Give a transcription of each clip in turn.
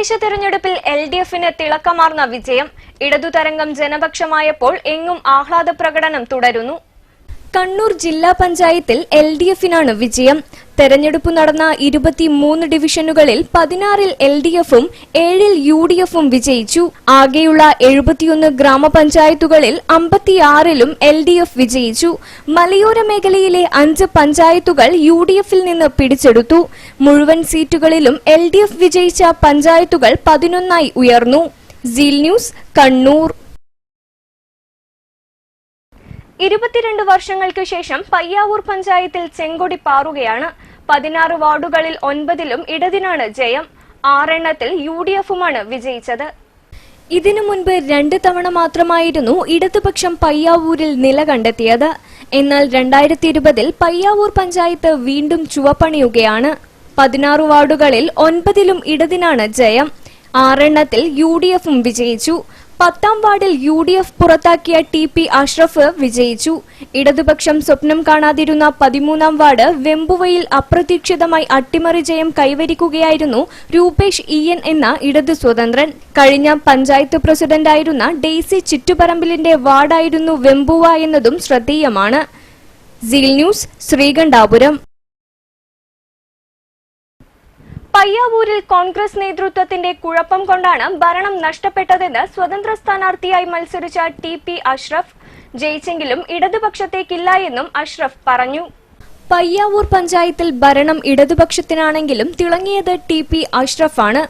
തദ്ദേശ തെരഞ്ഞെടുപ്പിൽ LDFന് തിളക്കമാർന്ന വിജയം. ഇടതുതരംഗം ജനപക്ഷമായപ്പോൾ എങ്ങും ആഹ്ലാദ പ്രകടനം തുടരുന്നു. കണ്ണൂർ ജില്ലാ പഞ്ചായത്തിൽ LDFനാണ് വിജയം. തെരഞ്ഞെടുപ്പ് നടന്ന 23 ഡിവിഷനുകളിൽ 16-ൽ LDFും 7-ൽ UDFും വിജയിച്ചു. ആകെയുള്ള 71 ഗ്രാമപഞ്ചായത്തുകളിൽ 56-ലും LDF വിജയിച്ചു. മലയോര മേഖലയിലെ 5 പഞ്ചായത്തുകൾ UDFിൽ നിന്ന് പിടിച്ചെടുത്തു. മുഴുവൻ സീറ്റുകളിലും LDF വിജയിച്ച പഞ്ചായത്തുകൾ 11ആയി ഉയർന്നു. Seal news, Kannur. 22 വർഷങ്ങൾക്ക് ശേഷം പയ്യാവൂർ പഞ്ചായത്തിൽ ചെങ്കൊടി പാറുകയാണ്. 16 വാർഡുകളിൽ 9-ലും ഇടതിനാണ് ജയം. 6 എണ്ണത്തിൽ UDFുമാണ് വിജയിച്ചത്. ഇതിനു മുൻപ് 2 തവണ മാത്രമായിരുന്നു ഇടതുപക്ഷം പയ്യാവൂരിൽ നില കണ്ടെത്തിയത്. എന്നാൽ 2020-ൽ പയ്യാവൂർ പഞ്ചായത്ത് വീണ്ടും ചുവപ്പണിയുകയാണ്. 16 വാർഡുകളിൽ 9-ലും ഇടതിനാണ് ജയം. 6 എണ്ണത്തിൽ UDFും വിജയിച്ചു. 10-ാം വാർഡിൽ UDF പുറത്താക്കിയ TP അഷ്റഫ് വിജയിച്ചു. ഇടതുപക്ഷം സ്വപ്നം കാണാതിരുന്ന 13-ാം വാർഡ് വെമ്പുവയിൽ അപ്രതീക്ഷിതമായി അട്ടിമറി ജയം കൈവരിക്കുകയായിരുന്നു രൂപേഷ് EN എന്ന ഇടതു സ്വതന്ത്രൻ. കഴിഞ്ഞ പഞ്ചായത്ത് പ്രസിഡന്റായിരുന്ന ഡെയ്സി ചിറ്റുപറമ്പിലിന്റെ വാർഡായിരുന്നു വെമ്പുവ എന്നതും ശ്രദ്ധേയമാണ്. Seal news, Sreekandapuram. പയ്യാവൂരിൽ കോൺഗ്രസ് നേതൃത്വത്തിന്റെ കുഴപ്പം കൊണ്ടാണ് ഭരണം നഷ്ടപ്പെട്ടതെന്ന് സ്വതന്ത്ര സ്ഥാനാർത്ഥിയായി മത്സരിച്ച TP അഷ്റഫ്. ജയിച്ചെങ്കിലും ഇടതുപക്ഷത്തേക്കില്ല എന്നും അഷ്റഫ് പറഞ്ഞു. പയ്യാവൂർ പഞ്ചായത്തിൽ ഭരണം ഇടതുപക്ഷത്തിനാണെങ്കിലും തിളങ്ങിയത് TP അഷ്റഫാണ്.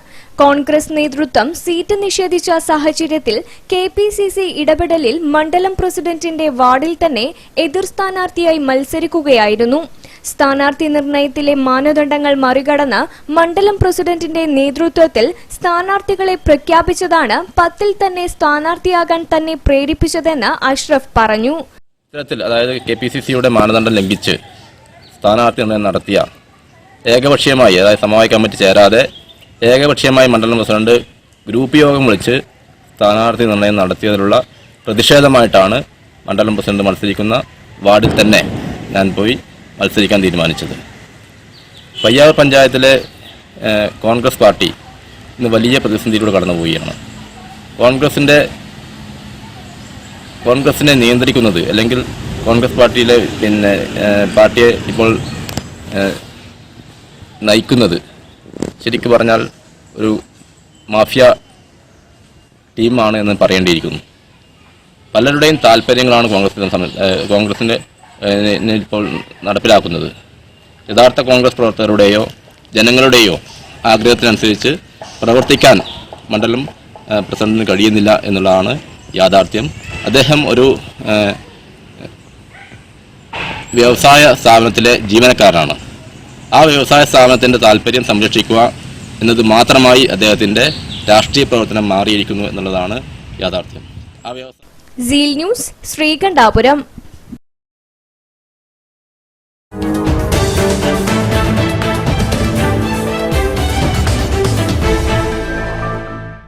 കോൺഗ്രസ് നേതൃത്വം സീറ്റ് നിഷേധിച്ച സാഹചര്യത്തിൽ KPCC ഇടപെടലിൽ മണ്ഡലം പ്രസിഡന്റിന്റെ വാർഡിൽ തന്നെ എതിർ സ്ഥാനാർത്ഥിയായി മത്സരിക്കുകയായിരുന്നു. സ്ഥാനാർത്ഥി നിർണയത്തിലെ മാനദണ്ഡങ്ങൾ മറികടന്ന് മണ്ഡലം പ്രസിഡന്റിന്റെ നേതൃത്വത്തിൽ സ്ഥാനാർത്ഥികളെ പ്രഖ്യാപിച്ചതാണ് 10-ൽ തന്നെ സ്ഥാനാർത്ഥിയാകാൻ തന്നെ പ്രേരിപ്പിച്ചതെന്ന് അഷ്റഫ് പറഞ്ഞു. അതായത് KPCCയുടെ മാനദണ്ഡം ലംഘിച്ച് സ്ഥാനാർത്ഥി നിർണയം നടത്തിയ ഏകപക്ഷീയമായി, അതായത് സമവായ കമ്മിറ്റി ചേരാതെ ഏകപക്ഷീയമായി മണ്ഡലം പ്രസിഡന്റ് ഗ്രൂപ്പ് യോഗം വിളിച്ച് സ്ഥാനാർത്ഥി നിർണയം നടത്തിയതിലുള്ള പ്രതിഷേധമായിട്ടാണ് മണ്ഡലം പ്രസിഡന്റ് മത്സരിക്കുന്ന വാർഡിൽ തന്നെ ഞാൻ പോയി മത്സരിക്കാൻ തീരുമാനിച്ചത്. പയ്യാവൂർ പഞ്ചായത്തിലെ കോൺഗ്രസ് പാർട്ടി ഇന്ന് വലിയ പ്രതിസന്ധിയിലൂടെ കടന്നുപോവുകയാണ്. കോൺഗ്രസിനെ നിയന്ത്രിക്കുന്നത്, അല്ലെങ്കിൽ കോൺഗ്രസ് പാർട്ടിയിലെ പാർട്ടിയെ ഇപ്പോൾ നയിക്കുന്നത് ശരിക്കും പറഞ്ഞാൽ ഒരു മാഫിയ ടീമാണ് എന്ന് പറയേണ്ടിയിരിക്കുന്നു. പലരുടെയും താല്പര്യങ്ങളാണ് കോൺഗ്രസിൻ്റെ ഇപ്പോൾ നടപ്പിലാക്കുന്നത്. യഥാർത്ഥ കോൺഗ്രസ് പ്രവർത്തകരുടെയോ ജനങ്ങളുടെയോ ആഗ്രഹത്തിനനുസരിച്ച് പ്രവർത്തിക്കാൻ മണ്ഡലം പ്രസിഡന്റിന് കഴിയുന്നില്ല എന്നുള്ളതാണ് യാഥാർത്ഥ്യം. അദ്ദേഹം ഒരു വ്യവസായ സ്ഥാപനത്തിലെ ജീവനക്കാരനാണ്. ആ വ്യവസായ സ്ഥാപനത്തിൻ്റെ താല്പര്യം സംരക്ഷിക്കുക എന്നത് മാത്രമായി അദ്ദേഹത്തിൻ്റെ രാഷ്ട്രീയ പ്രവർത്തനം മാറിയിരിക്കുന്നു എന്നുള്ളതാണ് യാഥാർത്ഥ്യം. Seal news, Sreekandapuram.